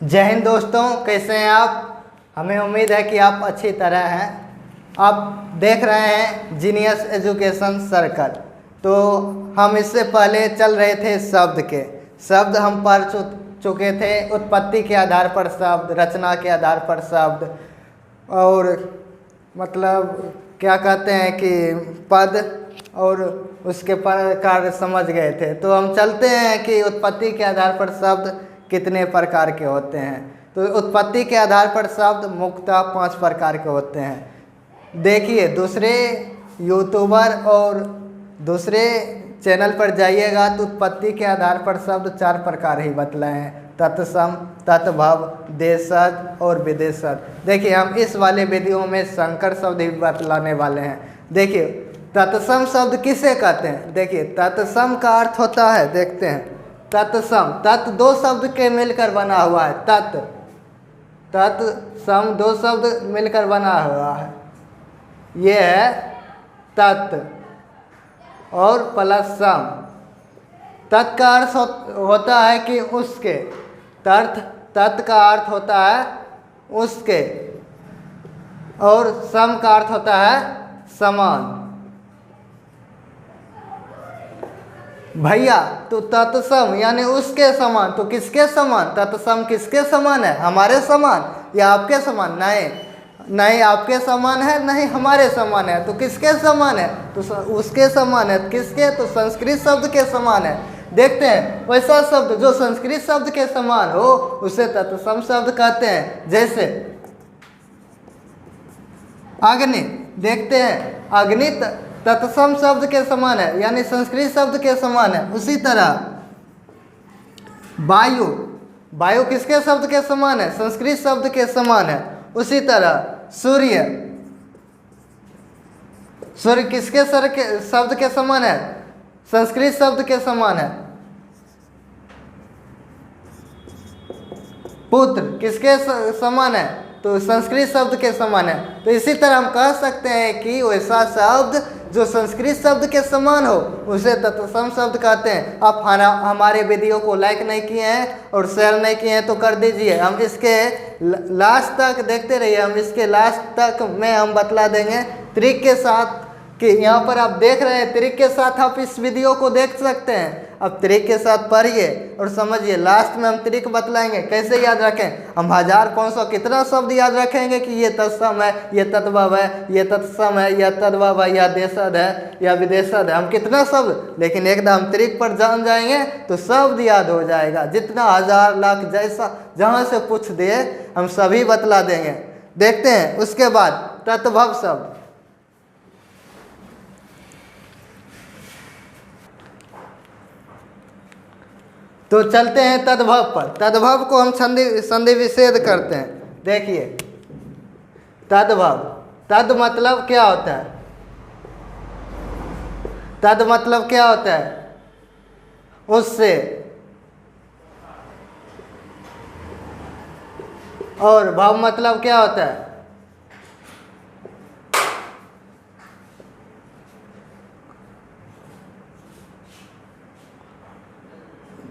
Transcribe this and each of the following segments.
जय हिंद दोस्तों, कैसे हैं आप। हमें उम्मीद है कि आप अच्छी तरह हैं। आप देख रहे हैं जीनियस एजुकेशन सर्कल। तो हम इससे पहले चल रहे थे शब्द हम पढ़ चुके थे। उत्पत्ति के आधार पर शब्द, रचना के आधार पर शब्द, और मतलब क्या कहते हैं कि पद और उसके प्रकार समझ गए थे। तो हम चलते हैं कि उत्पत्ति के आधार पर शब्द कितने प्रकार के होते हैं। तो उत्पत्ति के आधार पर शब्द मुख्यतः 5 प्रकार के होते हैं। देखिए, दूसरे यूट्यूबर और दूसरे चैनल पर जाइएगा तो उत्पत्ति के आधार पर शब्द 4 प्रकार ही बतलाए हैं: तत्सम, तत्भव, देशज और विदेशज। देखिए, हम इस वाले वीडियो में संकर शब्द ही बतलाने वाले हैं। देखिए, तत्सम शब्द किसे कहते हैं। देखिए, तत्सम का अर्थ होता है, देखते हैं, तत्सम, तत् 2 शब्द के मिलकर बना हुआ है। तत्सम 2 शब्द मिलकर बना हुआ है। ये है तत् और प्लस सम। तत् का अर्थ होता है कि उसके, तत् का अर्थ होता है उसके, और सम का अर्थ होता है समान। भैया, तो तत्सम यानी उसके समान। तो किसके समान? तत्सम किसके समान है? हमारे समान या आपके समान? नहीं आपके समान है, नहीं हमारे समान है। तो किसके समान है? तो उसके समान है। किसके? तो संस्कृत शब्द के समान है। देखते हैं, वैसा शब्द जो संस्कृत शब्द के समान हो उसे तत्सम शब्द कहते हैं। जैसे अग्नि, देखते हैं, अग्नि तत्सम शब्द के समान है, यानी संस्कृत शब्द के समान है। उसी तरह वायु, वायु किसके शब्द के समान है? संस्कृत शब्द के समान है। उसी तरह सूर्य, सूर्य किसके शब्द के समान है? संस्कृत शब्द के समान है। पुत्र किसके समान है? तो संस्कृत शब्द के समान है। तो इसी तरह हम कह सकते हैं कि वैसा शब्द जो संस्कृत शब्द के समान हो उसे तत्सम शब्द कहते हैं। आप हमारे वीडियो को लाइक नहीं किए हैं और शेयर नहीं किए हैं तो कर दीजिए। हम इसके लास्ट तक देखते रहिए। हम इसके लास्ट तक में हम बतला देंगे ट्रिक के साथ कि यहाँ पर आप देख रहे हैं, ट्रिक के साथ आप इस वीडियो को देख सकते हैं। अब ट्रिक के साथ पढ़िए और समझिए। लास्ट में हम ट्रिक बतलाएंगे कैसे याद रखें। हम 1000-500 कितना शब्द याद रखेंगे कि ये तत्सम है, ये तत्भव है, ये तत्सम है, या तद्भव है, या देशज है, या विदेशज है। हम कितना शब्द, लेकिन एकदम ट्रिक पर जान जाएंगे तो शब्द याद हो जाएगा। जितना 1000 लाख जैसा जहाँ से पूछ दे हम सभी बतला देंगे। देखते हैं उसके बाद तत्भव शब्द। तो चलते हैं तद्भव पर। तद्भव को हम संधि विच्छेद करते हैं। देखिए, तद्भव, तद मतलब क्या होता है? तद मतलब क्या होता है? उससे। और भव मतलब क्या होता है?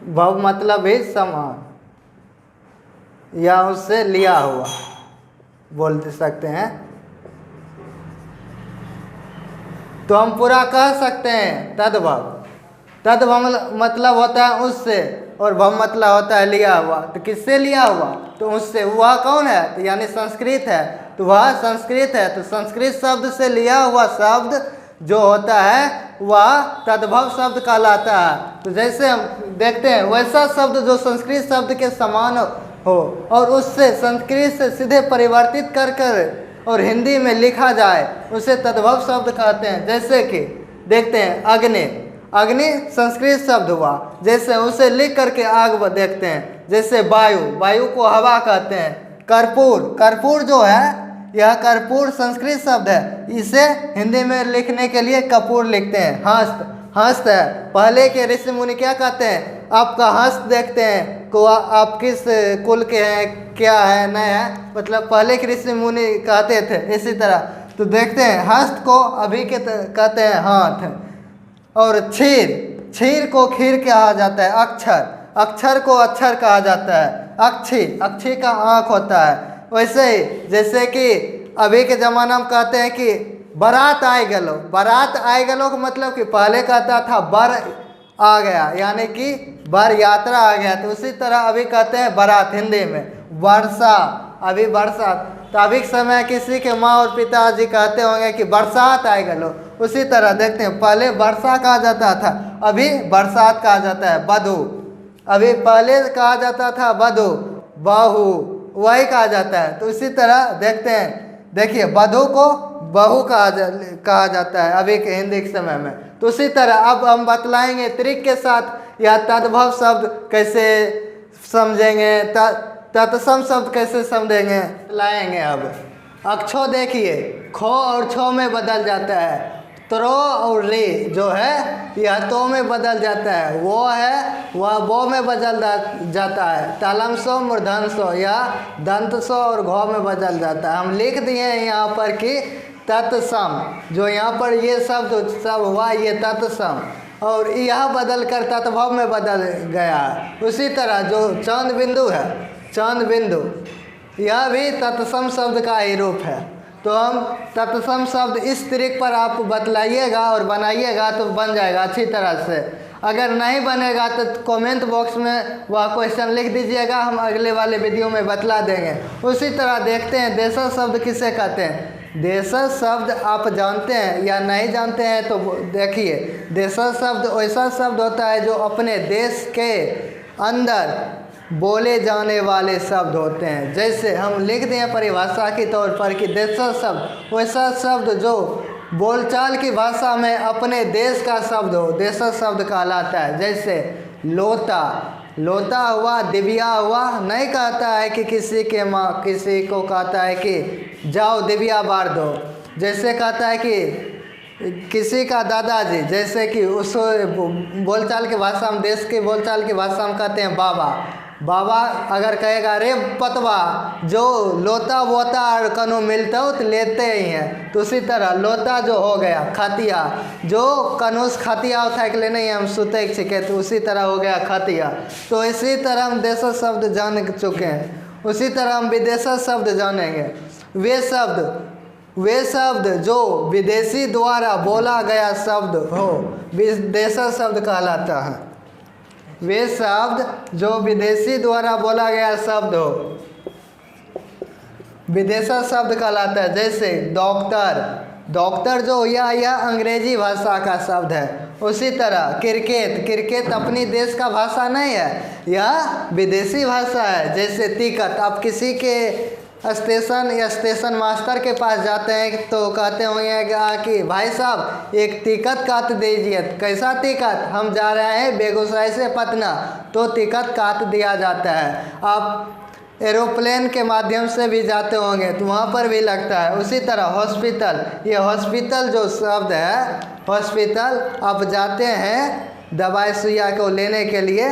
भव मतलब भी समान या उससे लिया हुआ बोल सकते हैं। तो हम पूरा कह सकते हैं तद्भव। तद्भव मतलब होता है उससे, और भव मतलब होता है लिया हुआ। तो किससे लिया हुआ? तो उससे। वह कौन है? तो यानी संस्कृत है। तो वह संस्कृत है। तो संस्कृत शब्द से लिया हुआ शब्द जो होता है वह तद्भव शब्द कहलाता है। तो जैसे हम देखते हैं, वैसा शब्द जो संस्कृत शब्द के समान हो और उससे संस्कृत से सीधे परिवर्तित कर और हिंदी में लिखा जाए उसे तद्भव शब्द कहते हैं। जैसे कि देखते हैं, अग्नि, अग्नि संस्कृत शब्द हुआ। जैसे उसे लिख करके आग देखते हैं। जैसे वायु, वायु को हवा कहते हैं। कर्पूर, कर्पूर जो है, यह कर्पूर संस्कृत शब्द है। इसे हिंदी में लिखने के लिए कपूर लिखते हैं। हस्त, हस्त है। पहले के ऋषि मुनि क्या कहते हैं? आपका हस्त देखते हैं को आप किस कुल के हैं, क्या है, नहीं है, मतलब पहले के ऋषि मुनि कहते थे। इसी तरह तो देखते हैं, हस्त को अभी के कहते हैं हाथ। और क्षीर, क्षीर को खीर कहा जाता है। अक्षर, अक्षर को अक्षर कहा जाता है। अक्षी, अक्षी का आँख होता है। वैसे ही जैसे कि अभी के ज़माना में कहते हैं कि बारात आए गलो, बारात आए गलो का मतलब कि पहले कहता था बर आ गया, यानी कि बर यात्रा आ गया। तो उसी तरह अभी कहते हैं बारात हिंदी में, वर्षा, अभी बरसात। तो अभी के समय किसी के माँ और पिताजी कहते होंगे कि बरसात आए गलो। उसी तरह देखते हैं पहले वर्षा कहा जाता था, अभी बरसात कहा जाता है। बधू, अभी पहले कहा जाता था बधू, बहू वही कहा जाता है। तो इसी तरह देखते हैं, देखिए बधू को बहू कहा जाता है अभी के हिंदी के समय में। तो उसी तरह अब हम बतलाएंगे त्रिक के साथ या तद्भव शब्द कैसे समझेंगे, तत्सम शब्द कैसे समझेंगे, लाएंगे। अब अक्षो देखिए, खो और छो में बदल जाता है। त्रो और रे जो है यह तो में बदल जाता है। वो है वह वो में बदल जाता है। तालमसो मूर्धनसो या दंतसो और घो में बदल जाता है। हम लिख दिए हैं यहाँ पर कि तत्सम, जो यहाँ पर ये शब्द सब हुआ ये तत्सम, और यह बदल कर तत्भव में बदल गया। उसी तरह जो चांद बिंदु है, चांद बिंदु, यह भी तत्सम शब्द का ही रूप है। तो हम तत्सम शब्द इस तरीके पर आप बतलाइएगा और बनाइएगा तो बन जाएगा अच्छी तरह से। अगर नहीं बनेगा तो कमेंट बॉक्स में वह क्वेश्चन लिख दीजिएगा, हम अगले वाले वीडियो में बतला देंगे। उसी तरह देखते हैं देशज शब्द किसे कहते हैं। देशज शब्द आप जानते हैं या नहीं जानते हैं तो देखिए, देशज शब्द वैसा शब्द होता है जो अपने देश के अंदर बोले जाने वाले शब्द होते हैं। जैसे हम लिख दें परिभाषा के तौर पर कि देशज शब्द वैसा शब्द जो बोलचाल की भाषा में अपने देश का शब्द हो, देशज शब्द कहलाता है। जैसे लोटा, लोटा हुआ, दिव्या हुआ, नहीं कहता है कि किसी के माँ किसी को कहता है कि जाओ दिव्या बार दो। जैसे कहता है कि किसी का दादाजी, जैसे कि उस बोलचाल की भाषा में, देश की बोलचाल की भाषा में कहते हैं बाबा। बाबा अगर कहेगा रे पतवा, जो लोता वोता और कनो मिलता हो तो लेते ही हैं। तो उसी तरह लोता जो हो गया, खतिया, जो कनुस खतिया होता है कि ले नहीं हम सुते छिके, तो उसी तरह हो गया खतिया। तो इसी तरह हम देशज शब्द जान चुके हैं। उसी तरह हम विदेशज शब्द जानेंगे। वे शब्द जो विदेशी द्वारा बोला गया शब्द हो, विदेशज शब्द कहलाता है। वे शब्द जो विदेशी द्वारा बोला गया शब्द हो, विदेशज शब्द कहलाता है। जैसे डॉक्टर, डॉक्टर जो यह अंग्रेजी भाषा का शब्द है। उसी तरह क्रिकेट, क्रिकेट अपनी देश का भाषा नहीं है, यह विदेशी भाषा है। जैसे टिकट, आप किसी के स्टेशन या स्टेशन मास्टर के पास जाते हैं तो कहते होंगे कि भाई साहब एक टिकट काट दीजिए। कैसा टिकट? हम जा रहे हैं बेगूसराय से पटना, तो टिकट काट दिया जाता है। आप एरोप्लेन के माध्यम से भी जाते होंगे तो वहाँ पर भी लगता है। उसी तरह हॉस्पिटल, ये हॉस्पिटल जो शब्द है, हॉस्पिटल आप जाते हैं दवाई सुइया को लेने के लिए,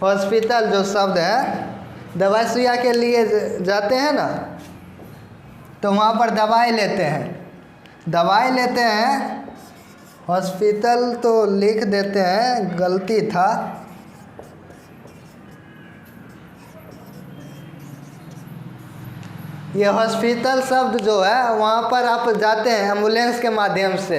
हॉस्पिटल जो शब्द है, दवाई सुइया के लिए जाते हैं ना, तो वहाँ पर दवाई लेते हैं, दवाई लेते हैं। हॉस्पिटल तो लिख देते हैं, गलती था। ये हॉस्पिटल शब्द जो है वहाँ पर आप जाते हैं एम्बुलेंस के माध्यम से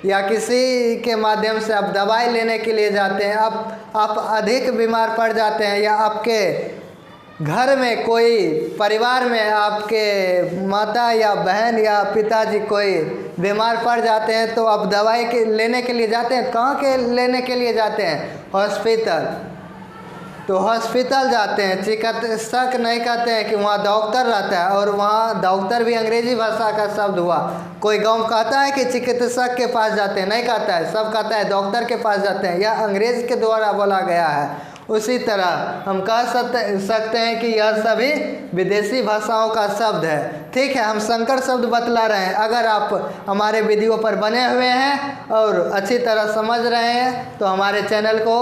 या किसी के माध्यम से आप दवाई लेने के लिए जाते हैं। आप अधिक बीमार पड़ जाते हैं या आपके घर में कोई परिवार में आपके माता या बहन या पिताजी कोई बीमार पड़ जाते हैं तो आप दवाई के लेने के लिए जाते हैं। कहाँ के लेने के लिए जाते हैं? हॉस्पिटल। तो हॉस्पिटल जाते हैं। चिकित्सक नहीं कहते हैं कि वहाँ डॉक्टर रहता है, और वहाँ डॉक्टर भी अंग्रेजी भाषा का शब्द हुआ। कोई गांव कहता है कि चिकित्सक के पास जाते हैं, नहीं कहता है, सब कहता है डॉक्टर के पास जाते हैं। यह अंग्रेज के द्वारा बोला गया है। उसी तरह हम कह सकते हैं कि यह सभी विदेशी भाषाओं का शब्द है। ठीक है, हम संकर शब्द बतला रहे हैं। अगर आप हमारे वीडियो पर बने हुए हैं और अच्छी तरह समझ रहे हैं तो हमारे चैनल को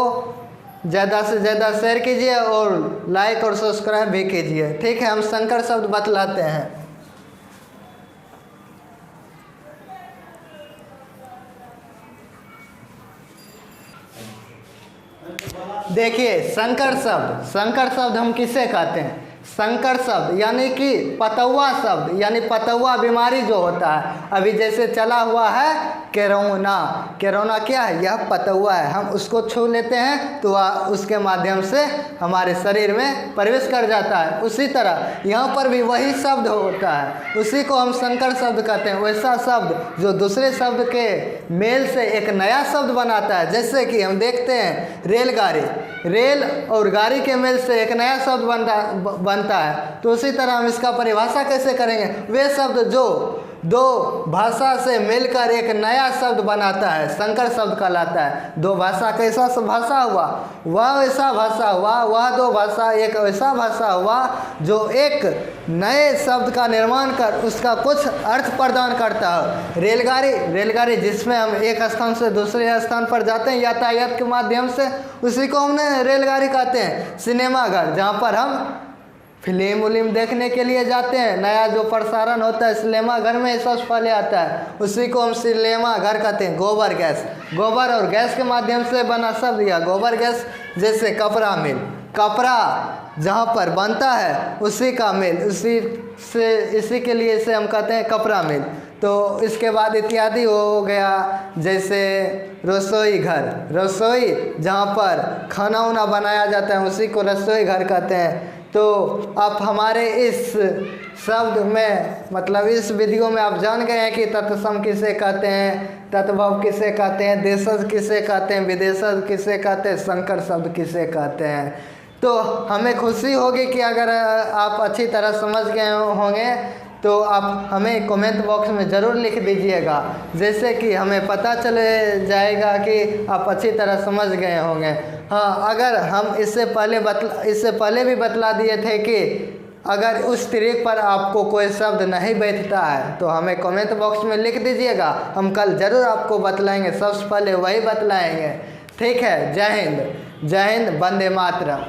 ज़्यादा से ज़्यादा शेयर कीजिए और लाइक और सब्सक्राइब भी कीजिए। ठीक है, हम संकर शब्द बतलाते हैं। देखिए संकर शब्द हम किसे कहते हैं? संकर शब्द यानी कि पतौआ शब्द, यानी पतौआ बीमारी जो होता है। अभी जैसे चला हुआ है कोरोना, कोरोना क्या है? यह पतौआ है। हम उसको छू लेते हैं तो वह उसके माध्यम से हमारे शरीर में प्रवेश कर जाता है। उसी तरह यहाँ पर भी वही शब्द होता है, उसी को हम संकर शब्द कहते हैं। वैसा शब्द जो दूसरे शब्द के मेल से एक नया शब्द बनाता है। जैसे कि हम देखते हैं रेलगाड़ी, रेल और गाड़ी के मेल से एक नया शब्द बनता है। तो उसी तरह हम इसका परिभाषा कैसे करेंगे? वे शब्द जो दो भाषा से मिलकर एक नया शब्द बनाता है, संकर शब्द कहलाता है। दो भाषा कैसा भाषा हुआ? वह वैसा भाषा हुआ। वह दो भाषा एक वैसा भाषा हुआ जो एक नए शब्द का निर्माण कर उसका कुछ अर्थ प्रदान करता है। रेलगाड़ी जिसमें हम एक स्थान से दूसरे स्थान पर जाते हैं यातायात के माध्यम से, उसी को हमने रेलगाड़ी कहते हैं। सिनेमाघर जहाँ पर हम फिल्म उलिम देखने के लिए जाते हैं, नया जो प्रसारण होता है सिनेमा घर में सबसे पहले आता है, उसी को हम सिनेमा घर कहते हैं। गोबर गैस, गोबर और गैस के माध्यम से बना शब्द यह गोबर गैस। जैसे कपड़ा मिल, कपड़ा जहाँ पर बनता है उसी का मिल, इसी के लिए इसे हम कहते हैं कपड़ा मिल। तो इसके बाद इत्यादि हो गया। जैसे रसोई घर, रसोई जहाँ पर खाना वाना बनाया जाता है उसी को रसोई घर कहते हैं। तो आप हमारे इस शब्द में मतलब इस वीडियो में आप जान गए हैं कि तत्सम किसे कहते हैं, तत्भव किसे कहते हैं, देशज किसे कहते हैं, विदेशज किसे कहते हैं, संकर शब्द किसे कहते हैं। तो हमें खुशी होगी कि अगर आप अच्छी तरह समझ गए होंगे तो आप हमें कमेंट बॉक्स में ज़रूर लिख दीजिएगा, जैसे कि हमें पता चले जाएगा कि आप अच्छी तरह समझ गए होंगे। हाँ, अगर हम इससे पहले भी बतला दिए थे कि अगर उस ट्रिक पर आपको कोई शब्द नहीं बैठता है तो हमें कमेंट बॉक्स में लिख दीजिएगा, हम कल ज़रूर आपको बतलाएंगे, सबसे पहले वही बतलाएंगे। ठीक है, जय हिंद, वंदे मातरम।